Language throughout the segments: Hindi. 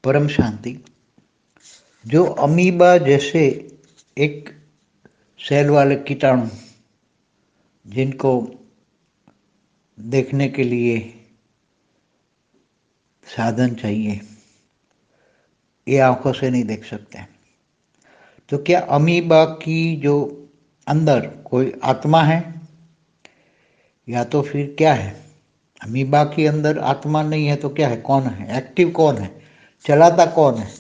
परम शांति। जो अमीबा जैसे एक सेल वाले कीटाणु जिनको देखने के लिए साधन चाहिए, ये आंखों से नहीं देख सकते। तो क्या अमीबा की जो अंदर कोई आत्मा है, या तो फिर क्या है? अमीबा के अंदर आत्मा नहीं है तो क्या है? कौन है? एक्टिव कौन है? चलाता कौन है?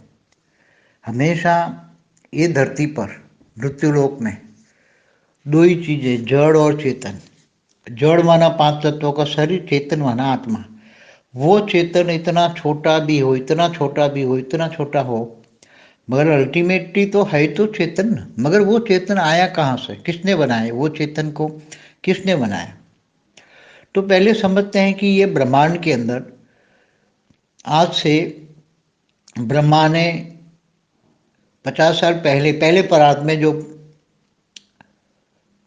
हमेशा ये धरती पर मृत्युलोक में दो ही चीजें, जड़ और चेतन। जड़ माना 5 तत्वों का शरीर, चेतन माना आत्मा। वो चेतन इतना छोटा भी हो, इतना छोटा भी हो, इतना छोटा हो, मगर अल्टीमेटली तो है तो चेतन। मगर वो चेतन आया कहाँ से? किसने बनाया वो चेतन को? किसने बनाया? तो पहले समझते हैं कि ये ब्रह्मांड के अंदर आज से ब्रह्मा ने 50 साल पहले पहले परात में जो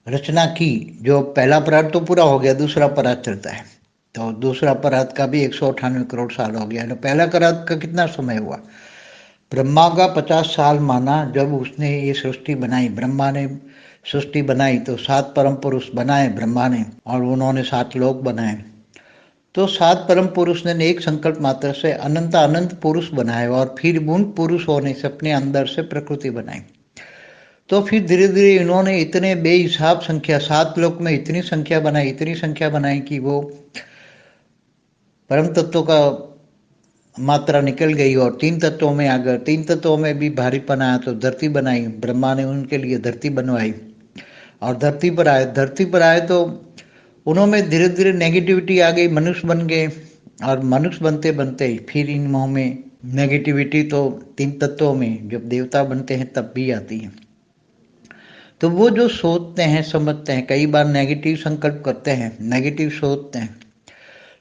रचना की, जो पहला परात तो पूरा हो गया, दूसरा परात चलता है, तो दूसरा परात का भी 198 करोड़ साल हो गया। तो पहला परात का कितना समय हुआ? ब्रह्मा का 50 साल माना जब उसने ये सृष्टि बनाई। ब्रह्मा ने सृष्टि बनाई तो 7 परम पुरुष बनाए ब्रह्मा ने, और उन्होंने 7 लोक बनाए। तो 7 परम पुरुष ने एक संकल्प मात्र से अनंत अनंत पुरुष बनाए, और फिर उन पुरुषों ने अपने अंदर से प्रकृति बनाई। तो फिर धीरे धीरे इन्होंने इतने बेहिसाब संख्या, 7 लोक में इतनी संख्या बनाई, इतनी संख्या बनाई कि वो परम तत्वों का मात्रा निकल गई और 3 तत्वों में आ गए। 3 तत्वों में भी भारीपन आया तो धरती बनाई, ब्रह्मा ने उनके लिए धरती बनवाई, और धरती पर आए तो उन्होंने धीरे धीरे नेगेटिविटी आ गई, मनुष्य बन गए। और मनुष्य बनते बनते फिर इन मुँह में नेगेटिविटी तो 3 तत्वों में जब देवता बनते हैं तब भी आती है। तो वो जो सोचते हैं, समझते हैं, कई बार नेगेटिव संकल्प करते हैं, नेगेटिव सोचते हैं,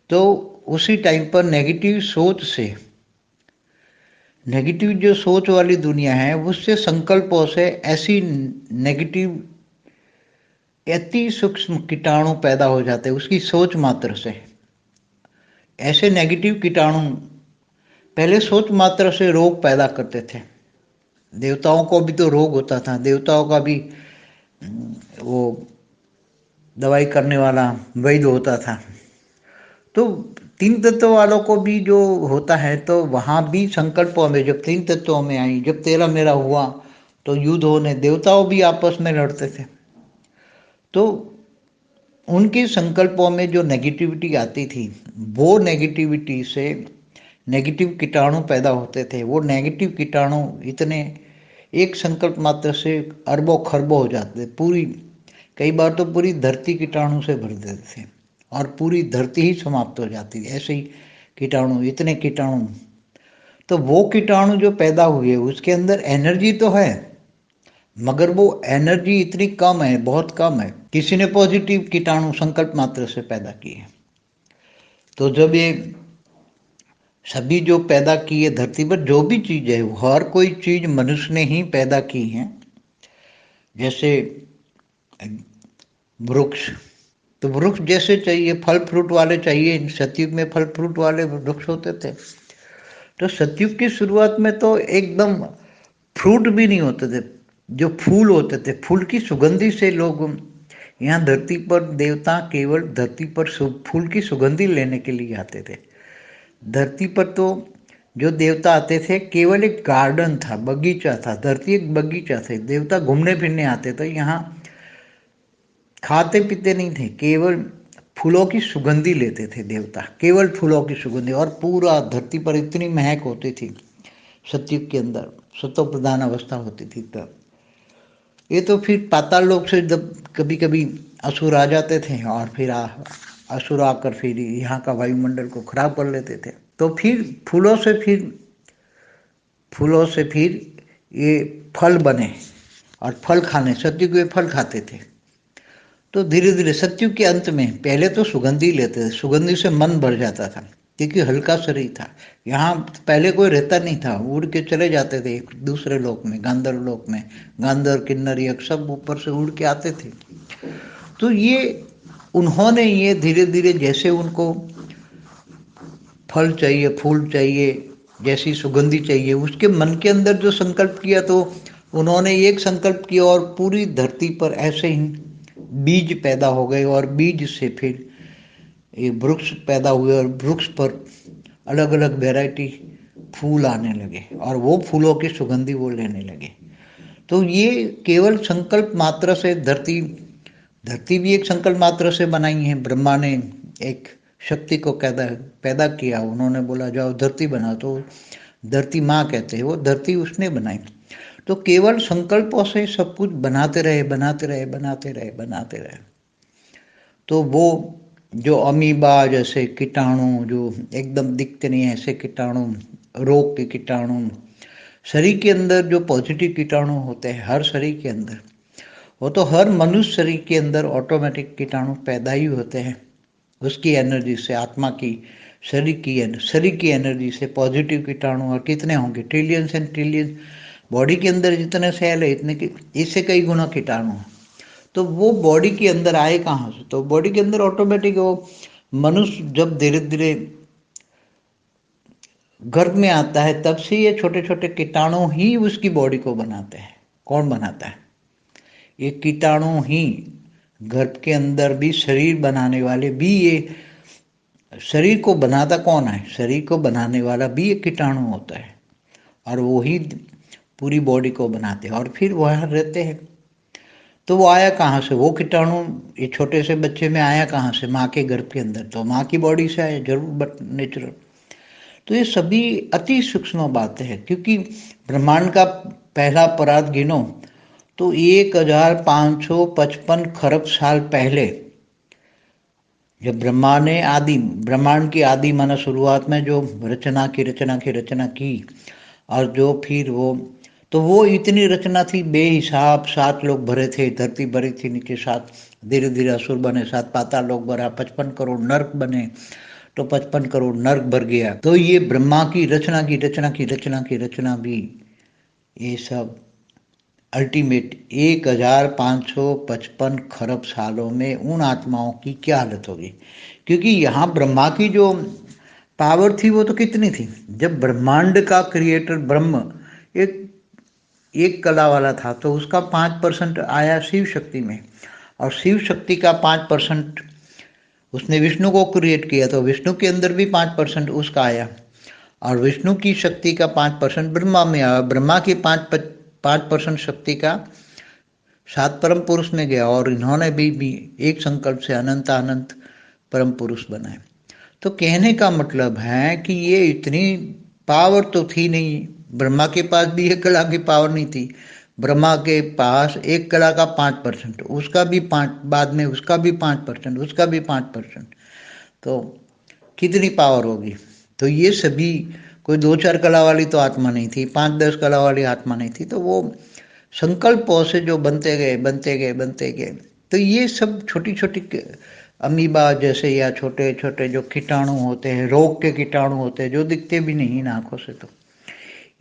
तो उसी टाइम पर नेगेटिव सोच से, नेगेटिव जो सोच वाली दुनिया है उससे, संकल्पों से ऐसी नेगेटिव अति सूक्ष्म कीटाणु पैदा हो जाते हैं उसकी सोच मात्र से। ऐसे नेगेटिव कीटाणु पहले सोच मात्र से रोग पैदा करते थे। देवताओं को भी तो रोग होता था, देवताओं का भी वो दवाई करने वाला वैद्य होता था। तो 3 तत्व वालों को भी जो होता है, तो वहाँ भी संकल्पों में जब 3 तत्वों में आई, जब तेरा मेरा हुआ तो युद्ध होने, देवताओं भी आपस में लड़ते थे। तो उनके संकल्पों में जो नेगेटिविटी आती थी, वो नेगेटिविटी से नेगेटिव कीटाणु पैदा होते थे। वो नेगेटिव कीटाणु इतने एक संकल्प मात्र से अरबों खरबों हो जाते थे। पूरी, कई बार तो पूरी धरती कीटाणु से भर देते थे और पूरी धरती ही समाप्त हो जाती थी। ऐसे ही कीटाणु, इतने कीटाणु। तो वो कीटाणु जो पैदा हुए उसके अंदर एनर्जी तो है, मगर वो एनर्जी इतनी कम है, बहुत कम है। किसी ने पॉजिटिव कीटाणु संकल्प मात्र से पैदा किए। तो जब ये सभी जो पैदा किए धरती पर, जो भी चीज है, हर कोई चीज मनुष्य ने ही पैदा की है। जैसे वृक्ष, तो वृक्ष जैसे चाहिए, फल फ्रूट वाले चाहिए। सतयुग में फल फ्रूट वाले वृक्ष होते थे। तो सतयुग की शुरुआत में तो एकदम फ्रूट भी नहीं होते थे, जो फूल होते थे, फूल की सुगंधी से लोग यहाँ धरती पर, देवता केवल धरती पर फूल की सुगंधी लेने के लिए आते थे। धरती पर तो जो देवता आते थे केवल एक गार्डन था, बगीचा था, धरती एक बगीचा थे। देवता घूमने फिरने आते थे, यहाँ खाते पीते नहीं थे, केवल फूलों की सुगंधी लेते थे देवता, केवल फूलों की सुगंधी। और पूरा धरती पर इतनी महक होती थी सतयुग के अंदर, सतो प्रधान अवस्था होती थी तब। ये तो फिर पाताल लोक से जब कभी कभी असुर आ जाते थे, और फिर असुर आकर फिर यहाँ का वायुमंडल को खराब कर लेते थे। तो फिर फूलों से फिर ये फल बने, और फल खाने, सतयुग में फल खाते थे। तो धीरे धीरे सतयुग के अंत में पहले तो सुगंधी लेते थे, सुगंधी से मन भर जाता था क्योंकि हल्का शरीर था। यहाँ पहले कोई रहता नहीं था, उड़ के चले जाते थे दूसरे लोक में, गांधर्व लोक में। गांधर्व किन्नर यक्ष सब ऊपर से उड़ के आते थे। तो ये उन्होंने ये धीरे धीरे, जैसे उनको फल चाहिए, फूल चाहिए, जैसी सुगंधी चाहिए। उसके मन के अंदर जो संकल्प किया, तो उन्होंने एक संकल्प किया और पूरी धरती पर ऐसे ही बीज पैदा हो गए, और बीज से फिर ये वृक्ष पैदा हुए, और वृक्ष पर अलग अलग वैरायटी फूल आने लगे, और वो फूलों की सुगंधी वो लेने लगे। तो ये केवल संकल्प मात्र से धरती धरती भी एक संकल्प मात्र से बनाई है। ब्रह्मा ने एक शक्ति को पैदा किया, उन्होंने बोला जाओ धरती बना, तो धरती माँ कहते हैं, वो धरती उसने बनाई। तो केवल संकल्पों से सब कुछ बनाते रहे, बनाते रहे, बनाते रहे, बनाते रहे। तो वो जो अमीबा जैसे कीटाणु जो एकदम दिखते नहीं, ऐसे कीटाणु, रोग के कीटाणु, शरीर के अंदर जो पॉजिटिव कीटाणु होते हैं हर शरीर के अंदर, वो तो हर मनुष्य शरीर के अंदर ऑटोमेटिक कीटाणु पैदा ही होते हैं उसकी एनर्जी से, आत्मा की, शरीर की एनर्जी से पॉजिटिव कीटाणु। और कितने होंगे, ट्रिलियंस एंड ट्रिलियंस। बॉडी के अंदर जितने सेल है इतने की, इससे कई गुना कीटाणु हैं। तो वो बॉडी के अंदर आए कहाँ से, तो बॉडी के अंदर ऑटोमेटिक वो मनुष्य जब धीरे धीरे गर्भ में आता है, तब से ये छोटे छोटे कीटाणु ही उसकी बॉडी को बनाते हैं। कौन बनाता है, ये कीटाणु ही। गर्भ के अंदर भी शरीर बनाने वाले भी, ये शरीर को बनाता कौन है, शरीर को बनाने वाला भी एक कीटाणु होता है, और वो ही पूरी बॉडी को बनाते हैं, और फिर वहाँ रहते हैं। तो वो आया कहाँ से, वो कीटाणु ये छोटे से बच्चे में आया कहाँ से, माँ के गर्भ के अंदर, तो माँ की बॉडी से आया जरूर, बट नेचुरल। तो ये सभी अति सूक्ष्म बातें हैं, क्योंकि ब्रह्मांड का पहला परात गिनो तो 1555 खरब साल पहले, जब ब्रह्मा ने ब्रह्मांड की आदि माना शुरुआत में जो रचना की, और जो फिर वो इतनी रचना थी बेहिसाब। 7 लोग भरे थे, धरती भरी थी नीचे, 7 धीरे धीरे असुर बने, 7 पाताल लोग भरा, 55 करोड़ नर्क बने, तो 55 करोड़ नर्क भर गया। तो ये ब्रह्मा की रचना भी, ये सब अल्टीमेट 1555 खरब सालों में उन आत्माओं की क्या हालत होगी। क्योंकि यहाँ ब्रह्मा की जो पावर थी वो तो कितनी थी, जब ब्रह्मांड का क्रिएटर ब्रह्म एक कला वाला था, तो उसका 5% आया शिव शक्ति में, और शिव शक्ति का 5% उसने विष्णु को क्रिएट किया, तो विष्णु के अंदर भी 5% उसका आया, और विष्णु की शक्ति का 5% ब्रह्मा में आया। ब्रह्मा की 5% शक्ति का 7 परम पुरुष में गया, और इन्होंने भी एक संकल्प से अनंत परम पुरुष बनाए। तो कहने का मतलब है कि ये इतनी पावर तो थी नहीं, ब्रह्मा के पास भी 1 कला की पावर नहीं थी। ब्रह्मा के पास 1 कला का 5%, उसका भी 5, बाद में उसका भी 5%, उसका भी 5%, तो कितनी पावर होगी। तो ये सभी कोई 2-4 कला वाली तो आत्मा नहीं थी, 5-10 कला वाली आत्मा नहीं थी, तो वो संकल्पों से जो बनते गए। तो ये सब छोटी छोटी अमीबा जैसे, या छोटे छोटे जो कीटाणु होते हैं, रोग के कीटाणु होते हैं, जो दिखते भी नहीं आंखों से, तो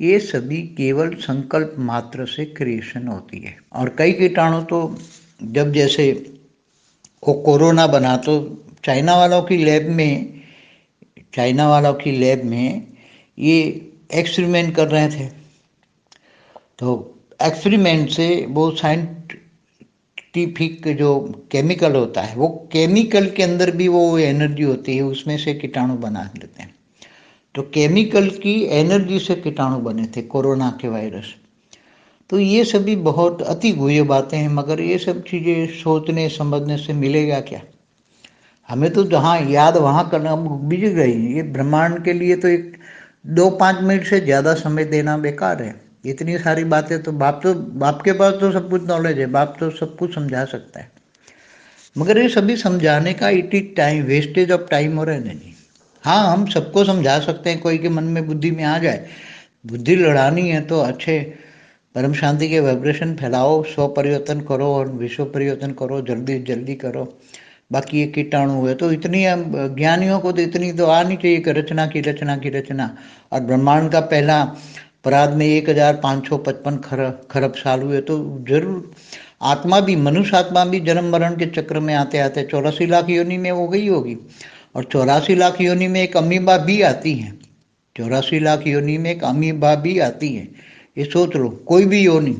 ये सभी केवल संकल्प मात्र से क्रिएशन होती है। और कई कीटाणु तो जब जैसे वो कोरोना बना, तो चाइना वालों की लैब में ये एक्सपेरिमेंट कर रहे थे। तो एक्सपेरिमेंट से वो साइंटिफिक जो केमिकल होता है, वो केमिकल के अंदर भी वो एनर्जी होती है, उसमें से कीटाणु बना लेते हैं। तो केमिकल की एनर्जी से कीटाणु बने थे कोरोना के वायरस। तो ये सभी बहुत अति गुह्य बातें हैं, मगर ये सब चीज़ें सोचने समझने से मिलेगा क्या। हमें तो जहाँ याद वहाँ करना बिज गई। ये ब्रह्मांड के लिए तो 2-5 मिनट से ज़्यादा समय देना बेकार है। इतनी सारी बातें तो बाप के पास तो सब कुछ नॉलेज है, बाप तो सब कुछ समझा सकता है, मगर ये सभी समझाने का it is time, wastage of time और एनर्जी। हाँ, हम सबको समझा सकते हैं, कोई के मन में बुद्धि में आ जाए, बुद्धि लड़ानी है तो अच्छे परम शांति के वाइब्रेशन फैलाओ, स्व परिवर्तन करो और विश्व परिवर्तन करो, जल्दी जल्दी करो। बाकी ये कीटाणु हुए तो इतनी ज्ञानियों को तो इतनी तो आनी चाहिए कि रचना। और ब्रह्मांड का पहला परात में 1555 खरब साल हुए, तो जरूर आत्मा भी, मनुष्य आत्मा भी जन्म मरण के चक्र में आते आते 84 लाख योनि में हो गई होगी, और 84 लाख योनि में एक अमीबा भी आती है, 84 लाख योनि में एक अमीबा भी आती है। ये सोच लो, कोई भी योनि,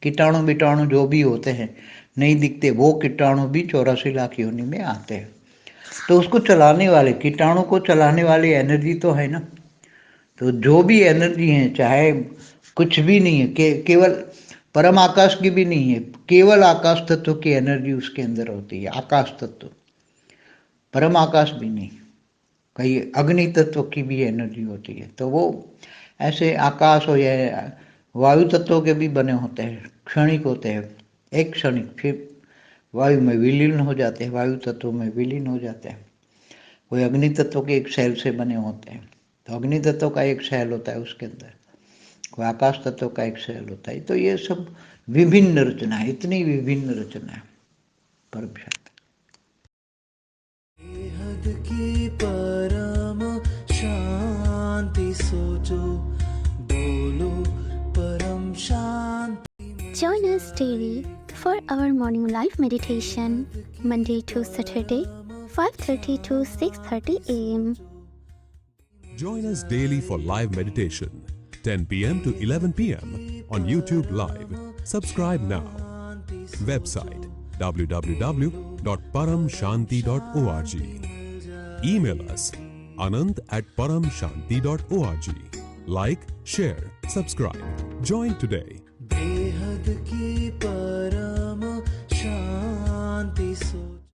कीटाणु बीटाणु जो भी होते हैं नहीं दिखते, वो कीटाणु भी 84 लाख योनि में आते हैं। तो उसको चलाने वाले, कीटाणु को चलाने वाली एनर्जी तो है ना। तो जो भी एनर्जी है, चाहे कुछ भी नहीं है, केवल परम आकाश की भी नहीं है, केवल आकाश तत्व की एनर्जी उसके अंदर होती है। आकाश तत्व, परम आकाश भी नहीं, कई अग्नि तत्व की भी एनर्जी होती है। तो वो ऐसे आकाश हो या वायु तत्वों के भी बने होते हैं, क्षणिक होते हैं, एक क्षणिक, फिर वायु में विलीन हो जाते हैं, वायु तत्व में विलीन हो जाते हैं। कोई अग्नि तत्व के एक सेल से बने होते हैं, तो अग्नि तत्व का एक सेल होता है उसके अंदर, कोई आकाश तत्व का एक सेल होता है। तो ये सब विभिन्न रचना है, इतनी विभिन्न रचना है परम शक्ति। बेहद की परम शांति सोचो, बोलो परम शांति। Join us daily for our morning live meditation, Monday to Saturday, 5:30 to 6:30 a.m. Join us daily for live meditation, 10 p.m. to 11 p.m. on YouTube Live. Subscribe now. Website www.paramshanti.org. Email us anand@paramshanti.org. Like, share, subscribe. Join today. बेहद की परम शांति सोचो।